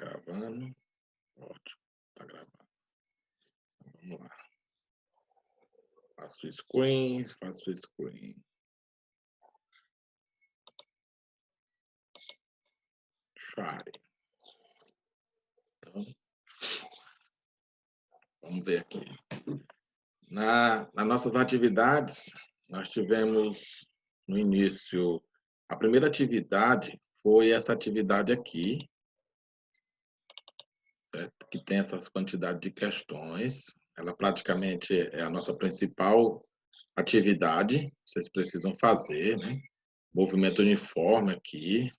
gravando. Ótimo, tá gravando. Vamos lá. Faço screen. Share. Então, vamos ver aqui. Nas nossas atividades, nós tivemos no início, a primeira atividade foi essa atividade aqui, certo? Que tem essas quantidades de questões. Ela praticamente é a nossa principal atividade, vocês precisam fazer, né? Movimento uniforme aqui,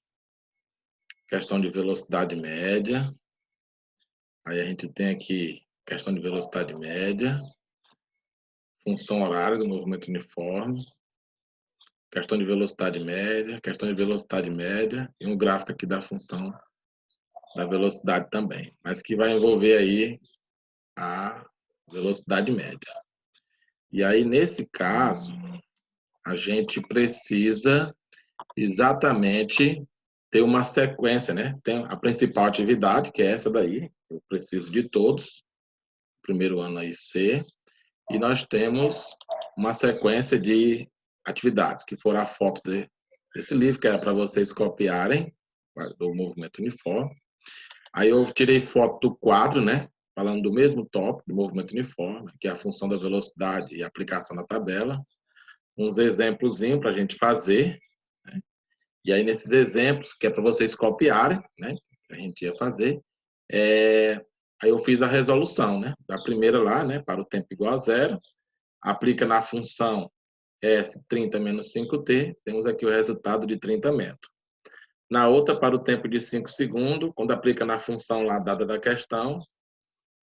questão de velocidade média. Aí a gente tem aqui questão de velocidade média, função horária do movimento uniforme, questão de velocidade média e um gráfico aqui da função da velocidade também, mas que vai envolver aí a velocidade média. E aí, nesse caso, a gente precisa exatamente ter uma sequência, né? Tem a principal atividade, que é essa daí, eu preciso de todos, primeiro ano aí C, e nós temos uma sequência de atividades, que foram a foto desse livro, que era para vocês copiarem, do movimento uniforme. Aí eu tirei foto do quadro, né? Falando do mesmo tópico, do movimento uniforme, que é a função da velocidade e aplicação na tabela. Uns exemplos para a gente fazer, né? E aí, nesses exemplos, que é para vocês copiarem, né? Que a gente ia fazer, aí eu fiz a resolução, né? Da primeira lá, né? Para o tempo igual a zero, aplica na função S30 menos 5t, temos aqui o resultado de 30 metros. Na outra, para o tempo de 5 segundos, quando aplica na função lá dada da questão,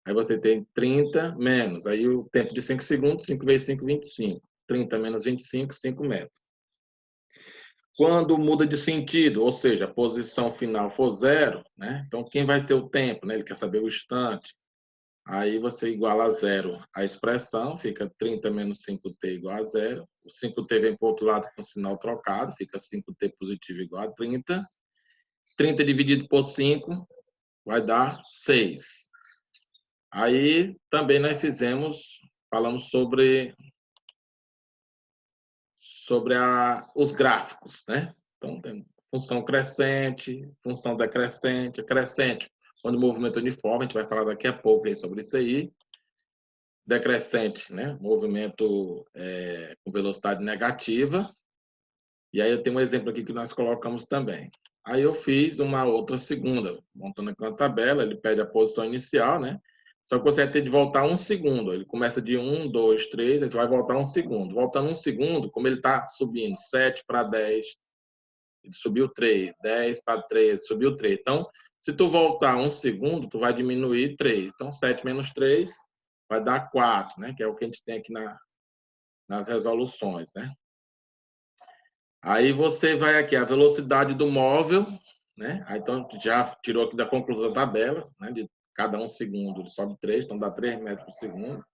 aí você tem 30 menos, aí o tempo de 5 segundos, 5 vezes 5, 25. 30 menos 25, 5 metros. Quando muda de sentido, ou seja, a posição final for zero, né? Então, quem vai ser o tempo, né? Ele quer saber o instante. Aí você iguala a zero a expressão, fica 30 menos 5t igual a zero. O 5t vem para o outro lado com o sinal trocado, fica 5t positivo igual a 30. 30 dividido por 5 vai dar 6. Aí também nós falamos sobre os gráficos, né? Então, tem função crescente, função decrescente, crescente, quando o movimento uniforme, a gente vai falar daqui a pouco aí sobre isso aí. Decrescente, né? Movimento com velocidade negativa. E aí eu tenho um exemplo aqui que nós colocamos também. Aí eu fiz uma outra segunda, montando aqui uma tabela, ele pede a posição inicial, né? Só que você vai ter de voltar 1 segundo. Ele começa de 1, 2, 3, aí você vai voltar 1 segundo. Voltando 1 segundo, como ele está subindo 7 para 10, ele subiu 3, 10 para 13, subiu 3. Então, se tu voltar 1 segundo, tu vai diminuir 3. Então, 7 menos 3 vai dar 4, né? Que é o que a gente tem aqui nas resoluções, né? Aí você vai aqui, a velocidade do móvel, né? Aí, então, já tirou aqui da conclusão da tabela, né? De cada 1 segundo ele sobe 3, então dá 3 metros por segundo.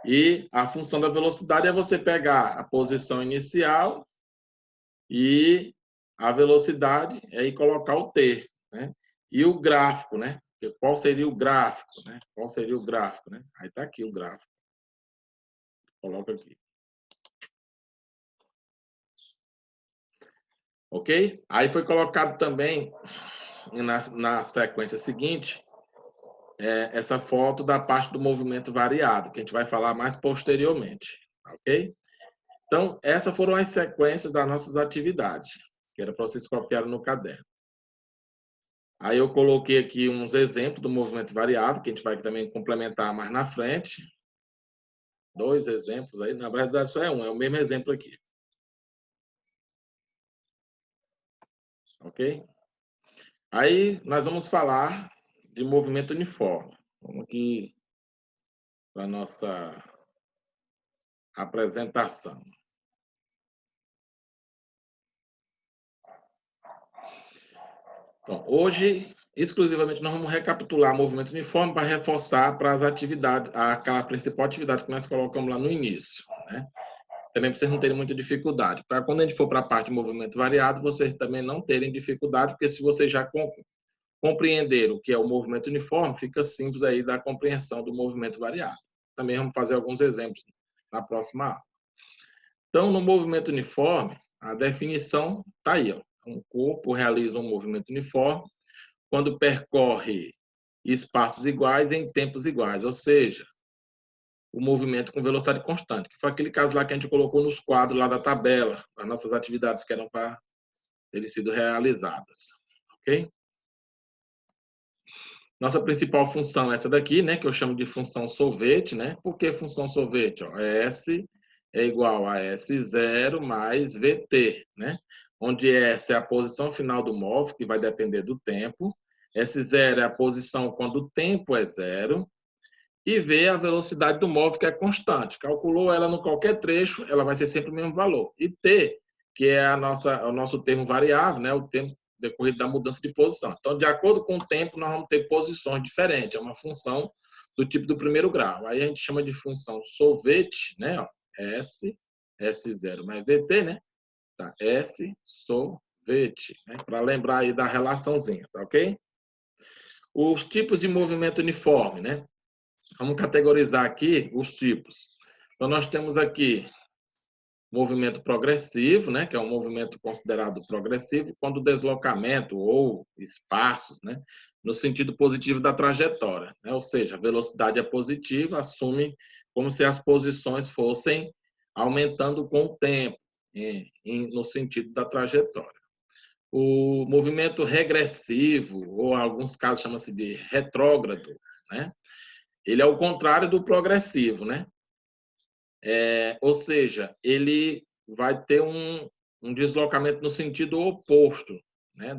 E a função da velocidade é você pegar a posição inicial e a velocidade e colocar o t, né? E o gráfico, né? Qual seria o gráfico, né? Qual seria o gráfico, né? Aí tá aqui o gráfico. Coloca aqui. Ok? Aí foi colocado também na sequência seguinte essa foto da parte do movimento variado, que a gente vai falar mais posteriormente, ok? Então, essas foram as sequências das nossas atividades, que era para vocês copiarem no caderno. Aí eu coloquei aqui uns exemplos do movimento variado, que a gente vai também complementar mais na frente. 2 exemplos aí, na verdade só é o mesmo exemplo aqui. Ok? Aí nós vamos falar de movimento uniforme. Vamos aqui para a nossa apresentação. Então, hoje, exclusivamente, nós vamos recapitular o movimento uniforme para reforçar para as atividades, aquela principal atividade que nós colocamos lá no início, né? Também para vocês não terem muita dificuldade. Para quando a gente for para a parte de movimento variado, vocês também não terem dificuldade, porque se vocês já compreender o que é o movimento uniforme, fica simples aí da compreensão do movimento variável. Também vamos fazer alguns exemplos na próxima aula. Então, no movimento uniforme, a definição está aí. Ó. Um corpo realiza um movimento uniforme quando percorre espaços iguais em tempos iguais, ou seja, o movimento com velocidade constante, que foi aquele caso lá que a gente colocou nos quadros lá da tabela, as nossas atividades que eram para terem sido realizadas. Ok? Nossa principal função é essa daqui, né, que eu chamo de função sorvete, né? Por que função sorvete? Ó, S é igual a S0 mais VT, né? Onde S é a posição final do móvel, que vai depender do tempo. S0 é a posição quando o tempo é zero. E V é a velocidade do móvel, que é constante. Calculou ela no qualquer trecho, ela vai ser sempre o mesmo valor. E T, que é o nosso termo variável, né? O tempo decorrido da mudança de posição. Então, de acordo com o tempo, nós vamos ter posições diferentes. É uma função do tipo do primeiro grau. Aí a gente chama de função sorvete, né? Ó, S, S0 mais VT, né? Tá? S, sorvete, né? Para lembrar aí da relaçãozinha, tá ok? Os tipos de movimento uniforme, né? Vamos categorizar aqui os tipos. Então, nós temos aqui movimento progressivo, né, que é um movimento considerado progressivo, quando o deslocamento ou espaços, né, no sentido positivo da trajetória, né, ou seja, a velocidade é positiva, assume como se as posições fossem aumentando com o tempo, no sentido da trajetória. O movimento regressivo, ou em alguns casos chama-se de retrógrado, né, ele é o contrário do progressivo, né? Ou seja, ele vai ter um deslocamento no sentido oposto, né,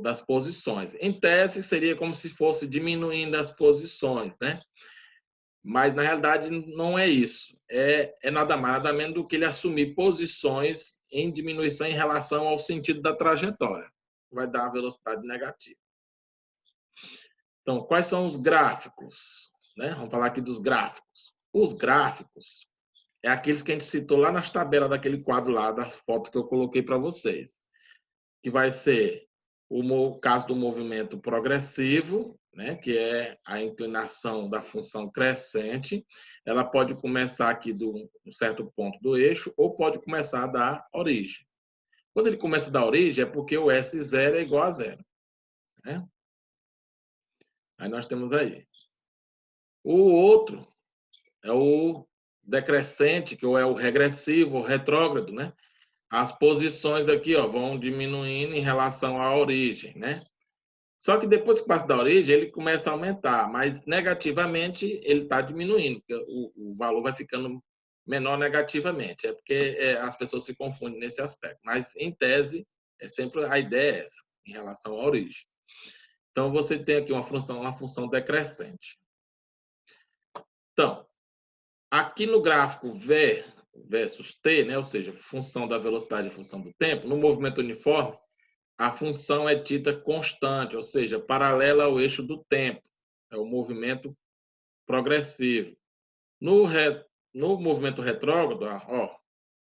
das posições. Em tese, seria como se fosse diminuindo as posições, né? Mas, na realidade, não é isso. É nada mais, nada menos do que ele assumir posições em diminuição em relação ao sentido da trajetória. Vai dar a velocidade negativa. Então, quais são os gráficos? Né? Vamos falar aqui dos gráficos. Os gráficos é aqueles que a gente citou lá nas tabelas daquele quadro lá, da foto que eu coloquei para vocês. Que vai ser o caso do movimento progressivo, né? Que é a inclinação da função crescente. Ela pode começar aqui de um certo ponto do eixo ou pode começar da origem. Quando ele começa da origem, é porque o S0 é igual a zero. Né? Aí nós temos aí. O outro é o decrescente, que é o regressivo, o retrógrado, né? As posições aqui, ó, vão diminuindo em relação à origem, né? Só que depois que passa da origem, ele começa a aumentar, mas negativamente ele está diminuindo, porque o valor vai ficando menor negativamente. É porque as pessoas se confundem nesse aspecto. Mas, em tese, sempre a ideia é essa, em relação à origem. Então, você tem aqui uma função decrescente. Então, aqui no gráfico V versus T, né, ou seja, função da velocidade e função do tempo, no movimento uniforme, a função é dita constante, ou seja, paralela ao eixo do tempo. É o movimento progressivo. No movimento retrógrado, ó,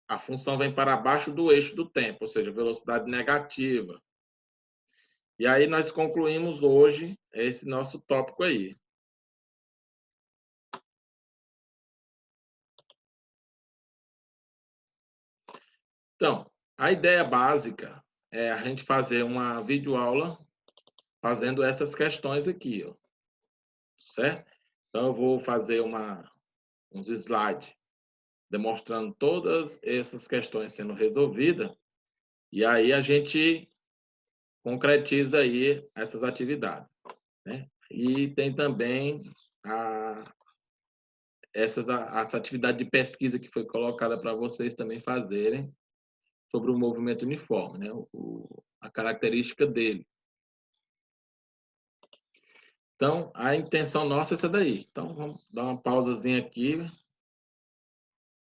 a função vem para baixo do eixo do tempo, ou seja, velocidade negativa. E aí nós concluímos hoje esse nosso tópico aí. Então, a ideia básica é a gente fazer uma videoaula fazendo essas questões aqui, ó. Certo? Então, eu vou fazer uns slides demonstrando todas essas questões sendo resolvidas e aí a gente concretiza aí essas atividades, né? E tem também essa atividade de pesquisa que foi colocada para vocês também fazerem sobre o movimento uniforme, né? A característica dele. Então, a intenção nossa é essa daí. Então, vamos dar uma pausazinha aqui